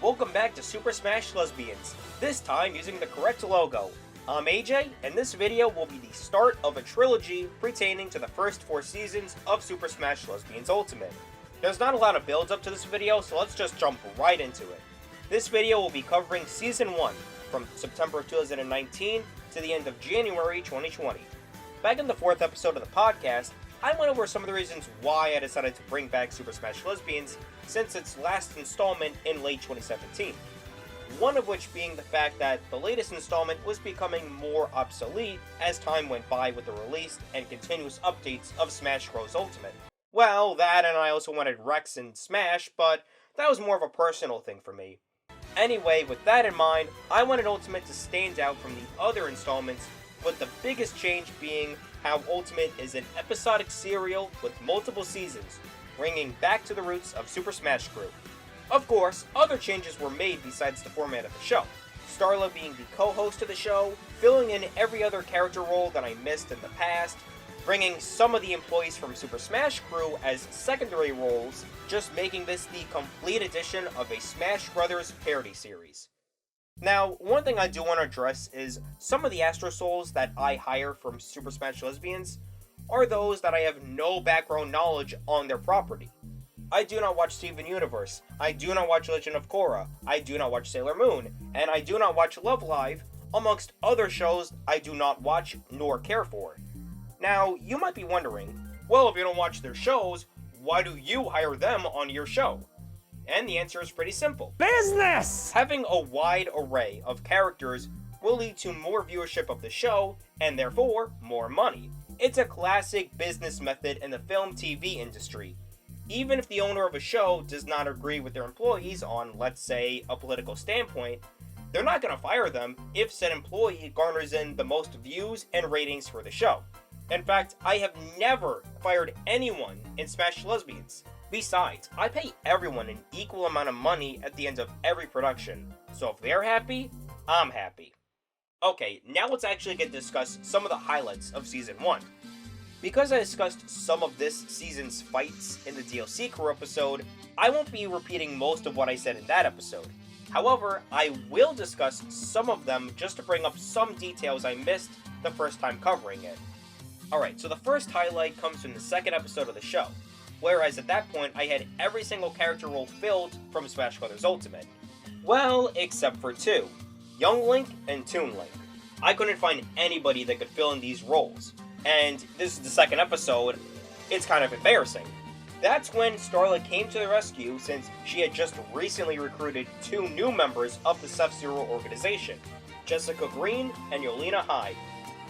Welcome back to Super Smash Lesbians, this time using the correct logo. I'm AJ, and this video will be the start of a trilogy pertaining to the first 4 seasons of Super Smash Lesbians Ultimate. There's not a lot of build up to this video, so let's just jump right into it. This video will be covering Season 1, from September 2019 to the end of January 2020. Back in the 4th episode of the podcast, I went over some of the reasons why I decided to bring back Super Smash Lesbians since its last installment in late 2017. One of which being the fact that the latest installment was becoming more obsolete as time went by with the release and continuous updates of Smash Bros. Ultimate. Well, that and I also wanted Rex in Smash, but that was more of a personal thing for me. Anyway, with that in mind, I wanted Ultimate to stand out from the other installments, with the biggest change being how Ultimate is an episodic serial with multiple seasons, bringing back to the roots of Super Smash Group. Of course, other changes were made besides the format of the show, Starla being the co-host of the show, filling in every other character role that I missed in the past, bringing some of the employees from Super Smash Crew as secondary roles, just making this the complete edition of a Smash Brothers parody series. Now, one thing I do want to address is some of the Astro Souls that I hire from Super Smash Lesbians are those that I have no background knowledge on their property. I do not watch Steven Universe, I do not watch Legend of Korra, I do not watch Sailor Moon, and I do not watch Love Live, amongst other shows I do not watch nor care for. Now, you might be wondering, well, if you don't watch their shows, why do you hire them on your show? And the answer is pretty simple. Business! Having a wide array of characters will lead to more viewership of the show, and therefore, more money. It's a classic business method in the film TV industry. Even if the owner of a show does not agree with their employees on, let's say, a political standpoint, they're not going to fire them if said employee garners in the most views and ratings for the show. In fact, I have never fired anyone in Smash Lesbians. Besides, I pay everyone an equal amount of money at the end of every production, so if they're happy, I'm happy. Okay, now let's actually get to discuss some of the highlights of Season 1. Because I discussed some of this season's fights in the DLC crew episode, I won't be repeating most of what I said in that episode. However, I will discuss some of them just to bring up some details I missed the first time covering it. Alright, so the first highlight comes from the 2nd episode of the show. Whereas at that point, I had every single character role filled from Smash Bros. Ultimate. Well, except for 2. Young Link and Toon Link. I couldn't find anybody that could fill in these roles. And this is the 2nd episode, it's kind of embarrassing. That's when Starla came to the rescue since she had just recently recruited 2 new members of the F-Zero organization, Jessica Green and Yolina Hyde,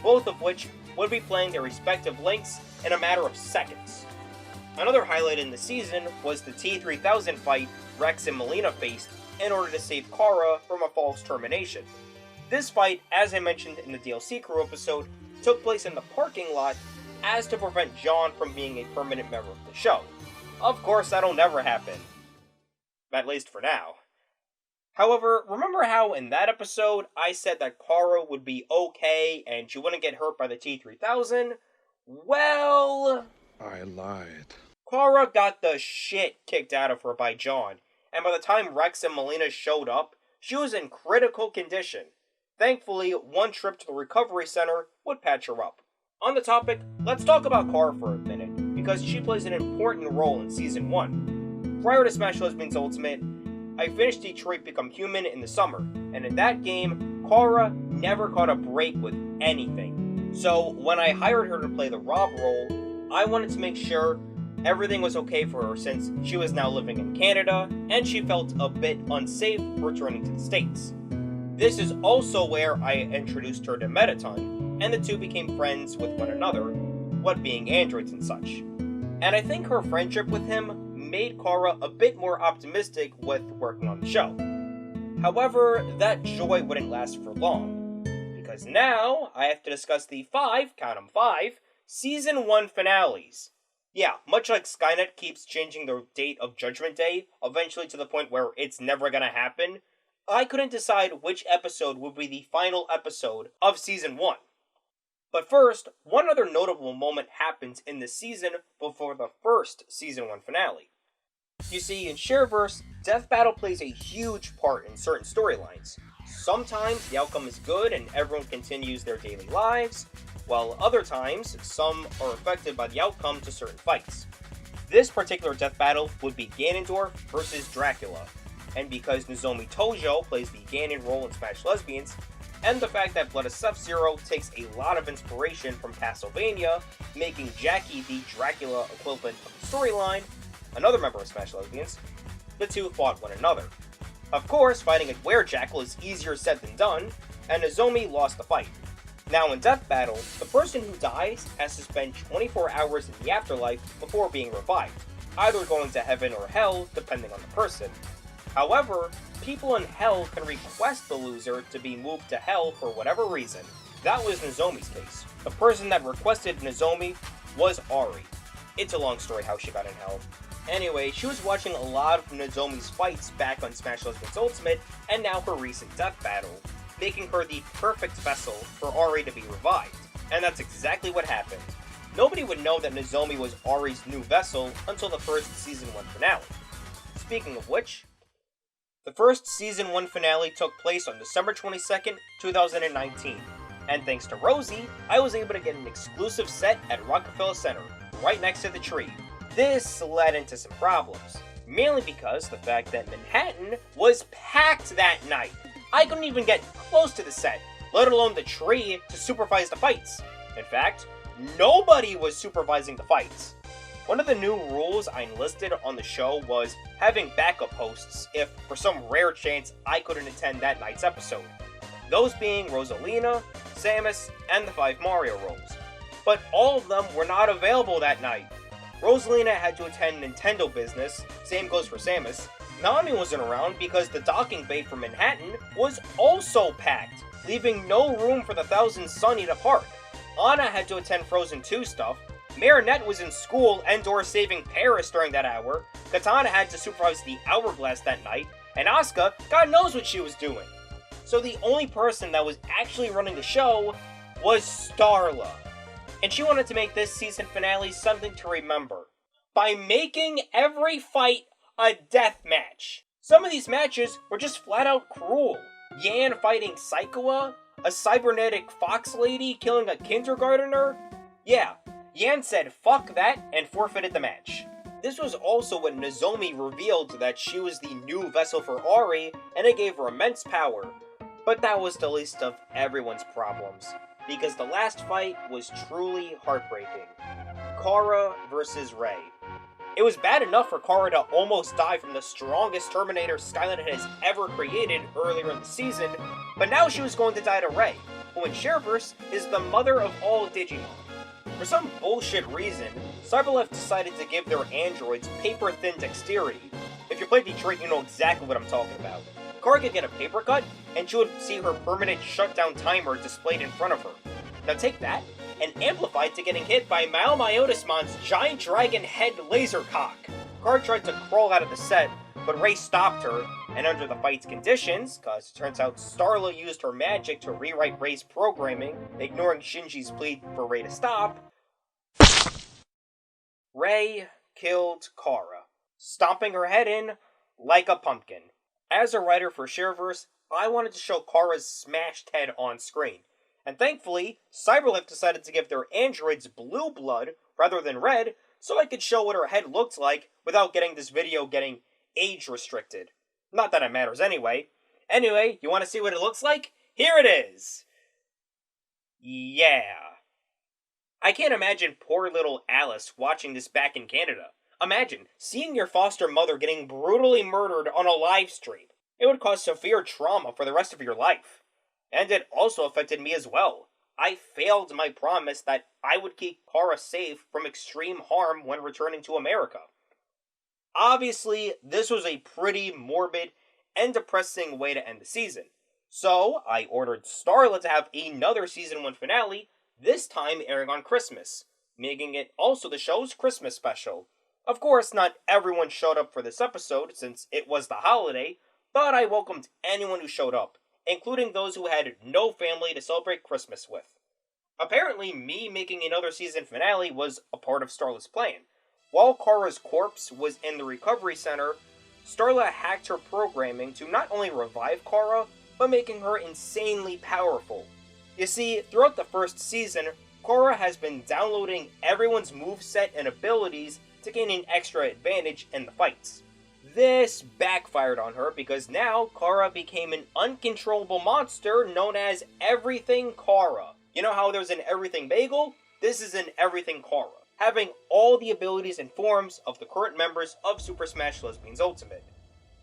both of which would be playing their respective Links in a matter of seconds. Another highlight in the season was the T-3000 fight Rex and Melina faced in order to save Kara from a false termination. This fight, as I mentioned in the DLC crew episode, took place in the parking lot as to prevent John from being a permanent member of the show. Of course, that'll never happen. At least for now. However, remember how in that episode I said that Kara would be okay and she wouldn't get hurt by the T-3000? Well, I lied. Kara got the shit kicked out of her by John, and by the time Rex and Melina showed up, she was in critical condition. Thankfully, one trip to the recovery center would patch her up. On the topic, let's talk about Kara for a minute, because she plays an important role in Season 1. Prior to Smash Lesbians Ultimate, I finished Detroit Become Human in the summer, and in that game, Kara never caught a break with anything. So, when I hired her to play the Rob role, I wanted to make sure everything was okay for her since she was now living in Canada, and she felt a bit unsafe returning to the States. This is also where I introduced her to Mettaton, and the two became friends with one another, what being androids and such. And I think her friendship with him made Kara a bit more optimistic with working on the show. However, that joy wouldn't last for long, because now I have to discuss the 5, count 'em 5, Season 1 finales. Yeah, much like Skynet keeps changing the date of Judgment Day, eventually to the point where it's never gonna happen, I couldn't decide which episode would be the final episode of Season 1. But first, one other notable moment happens in the season before the first Season 1 finale. You see, in Shareverse, death battle plays a huge part in certain storylines. Sometimes the outcome is good and everyone continues their daily lives, while other times, some are affected by the outcome to certain fights. This particular death battle would be Ganondorf versus Dracula, and because Nozomi Tojo plays the Ganon role in Smash Lesbians, and the fact that Blood of Sub-Zero takes a lot of inspiration from Castlevania, making Jackie the Dracula equivalent of the storyline, another member of Smash Lesbians, the two fought one another. Of course, fighting a were-jackal is easier said than done, and Nozomi lost the fight. Now in Death Battle, the person who dies has to spend 24 hours in the afterlife before being revived, either going to heaven or hell, depending on the person. However, people in hell can request the loser to be moved to hell for whatever reason. That was Nozomi's case. The person that requested Nozomi was Ari. It's a long story how she got in hell. Anyway, she was watching a lot of Nozomi's fights back on Smash Lesbians Ultimate, and now her recent Death Battle, making her the perfect vessel for Ari to be revived. And that's exactly what happened. Nobody would know that Nozomi was Ari's new vessel until the first Season 1 finale. Speaking of which, the first Season 1 finale took place on December 22nd, 2019, and thanks to Rosie, I was able to get an exclusive set at Rockefeller Center, right next to the tree. This led into some problems, mainly because the fact that Manhattan was packed that night. I couldn't even get close to the set, let alone the tree, to supervise the fights. In fact, nobody was supervising the fights. One of the new rules I enlisted on the show was having backup hosts if, for some rare chance, I couldn't attend that night's episode. Those being Rosalina, Samus, and the 5 Mario roles. But all of them were not available that night. Rosalina had to attend Nintendo business, same goes for Samus. Nami wasn't around because the docking bay for Manhattan was also packed, leaving no room for the Thousand Sunny to park. Anna had to attend Frozen 2 stuff, Marinette was in school and/or saving Paris during that hour, Katana had to supervise the Hourglass that night, and Asuka, God knows what she was doing. So the only person that was actually running the show was Starla. And she wanted to make this season finale something to remember, by making every fight a death match. Some of these matches were just flat out cruel. Yan fighting Psychoa, a cybernetic fox lady killing a kindergartner. Yeah, Yan said fuck that and forfeited the match. This was also when Nozomi revealed that she was the new vessel for Ari, and it gave her immense power. But that was the least of everyone's problems, because the last fight was truly heartbreaking. Kara versus Rei. It was bad enough for Kara to almost die from the strongest Terminator Skyline has ever created earlier in the season, but now she was going to die to Rei, who in Shareverse is the mother of all Digimon. For some bullshit reason, CyberLife decided to give their androids paper-thin dexterity. If you play Detroit, you know exactly what I'm talking about. Kara could get a paper cut, and she would see her permanent shutdown timer displayed in front of her. Now take that, and amplify it to getting hit by Malmyotismon's giant dragon head laser cock. Kara tried to crawl out of the set, but Rei stopped her, and under the fight's conditions, cause it turns out Starla used her magic to rewrite Rei's programming, ignoring Shinji's plea for Rei to stop, Rei killed Kara, stomping her head in like a pumpkin. As a writer for Shareverse, I wanted to show Kara's smashed head on screen. And thankfully, CyberLife decided to give their androids blue blood rather than red, so I could show what her head looked like without getting this video getting age restricted. Not that it matters anyway. Anyway, you want to see what it looks like? Here it is! Yeah. I can't imagine poor little Alice watching this back in Canada. Imagine seeing your foster mother getting brutally murdered on a live stream. It would cause severe trauma for the rest of your life. And it also affected me as well. I failed my promise that I would keep Kara safe from extreme harm when returning to America. Obviously, this was a pretty morbid and depressing way to end the season. So, I ordered Starla to have another Season 1 finale, this time airing on Christmas, making it also the show's Christmas special. Of course, not everyone showed up for this episode, since it was the holiday, but I welcomed anyone who showed up, including those who had no family to celebrate Christmas with. Apparently, me making another season finale was a part of Starla's plan. While Kara's corpse was in the recovery center, Starla hacked her programming to not only revive Kara, but making her insanely powerful. You see, throughout the first season, Kara has been downloading everyone's moveset and abilities to gain an extra advantage in the fights. This backfired on her because now Kara became an uncontrollable monster known as Everything Kara. You know how there's an Everything Bagel? This is an Everything Kara, having all the abilities and forms of the current members of Super Smash Lesbians Ultimate.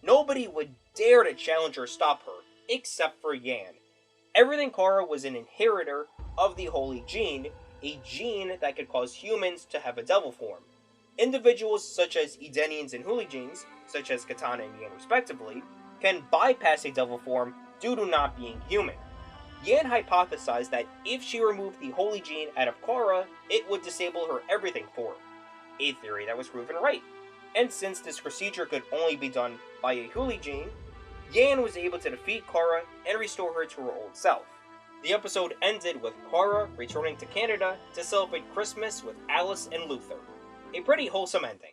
Nobody would dare to challenge or stop her, except for Yan. Everything Kara was an inheritor of the Holy Gene, a gene that could cause humans to have a devil form. Individuals such as Edenians and Hooligans, such as Katana and Yan respectively, can bypass a devil form due to not being human. Yan hypothesized that if she removed the Holy Gene out of Kara, it would disable her Everything form, a theory that was proven right. And since this procedure could only be done by a Hooligane, Yan was able to defeat Kara and restore her to her old self. The episode ended with Kara returning to Canada to celebrate Christmas with Alice and Luther. A pretty wholesome ending.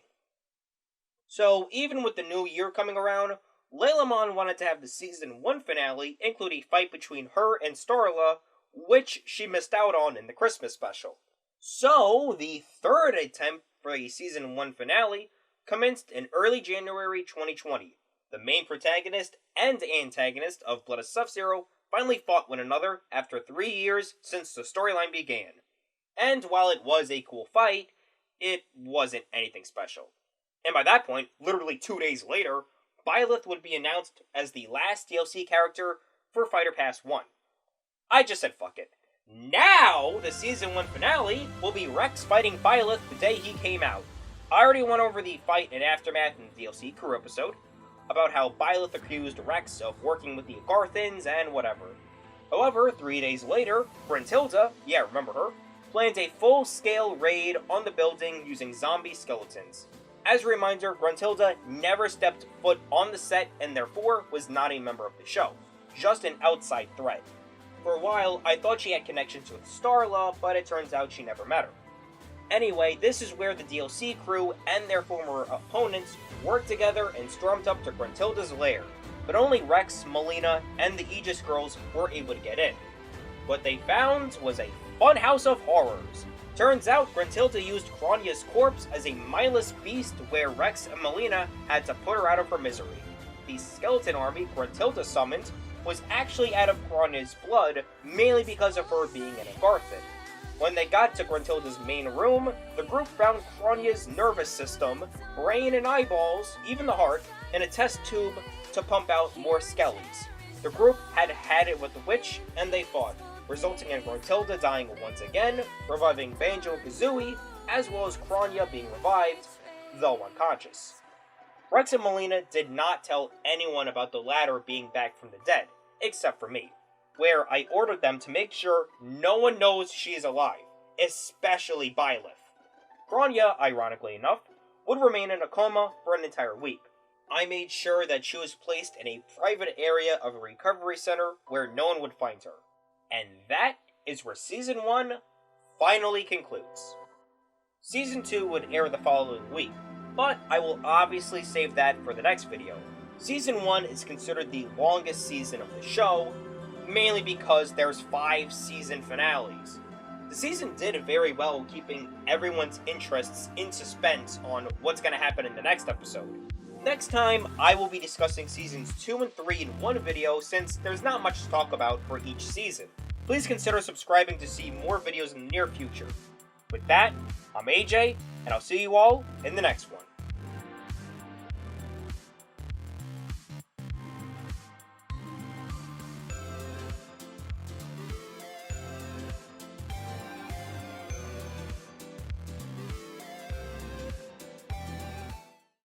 So, even with the new year coming around, Laylamon wanted to have the Season 1 finale include a fight between her and Starla, which she missed out on in the Christmas special. So, the third attempt for a Season 1 finale commenced in early January 2020. The main protagonist and antagonist of Blood of Sub-Zero finally fought one another after 3 years since the storyline began. And while it was a cool fight, it wasn't anything special. And by that point, literally 2 days later, Byleth would be announced as the last DLC character for Fighter Pass 1. I just said fuck it. Now, the Season 1 finale will be Rex fighting Byleth the day he came out. I already went over the fight and aftermath in the DLC crew episode, about how Byleth accused Rex of working with the Agarthans and whatever. However, 3 days later, Gruntilda, yeah remember her, planned a full-scale raid on the building using zombie skeletons. As a reminder, Gruntilda never stepped foot on the set and therefore was not a member of the show, just an outside threat. For a while, I thought she had connections with Starla, but it turns out she never met her. Anyway, this is where the DLC crew and their former opponents worked together and stormed up to Gruntilda's lair, but only Rex, Melina, and the Aegis girls were able to get in. What they found was a fun house of horrors. Turns out Gruntilda used Kronya's corpse as a mindless beast where Rex and Melina had to put her out of her misery. The skeleton army Gruntilda summoned was actually out of Kronya's blood, mainly because of her being an Agarthan. When they got to Gruntilda's main room, the group found Kronya's nervous system, brain and eyeballs, even the heart, in a test tube to pump out more skellies. The group had had it with the witch, and they fought, resulting in Gruntilda dying once again, reviving Banjo-Kazooie, as well as Kronya being revived, though unconscious. Rex and Melina did not tell anyone about the latter being back from the dead, except for me, where I ordered them to make sure no one knows she is alive, especially Byleth. Kronya, ironically enough, would remain in a coma for an entire week. I made sure that she was placed in a private area of a recovery center where no one would find her. And that is where Season 1 finally concludes. Season 2 would air the following week, but I will obviously save that for the next video. Season 1 is considered the longest season of the show, mainly because there's 5 season finales. The season did very well keeping everyone's interests in suspense on what's going to happen in the next episode. Next time, I will be discussing Seasons 2 and 3 in one video since there's not much to talk about for each season. Please consider subscribing to see more videos in the near future. With that, I'm AJ, and I'll see you all in the next one.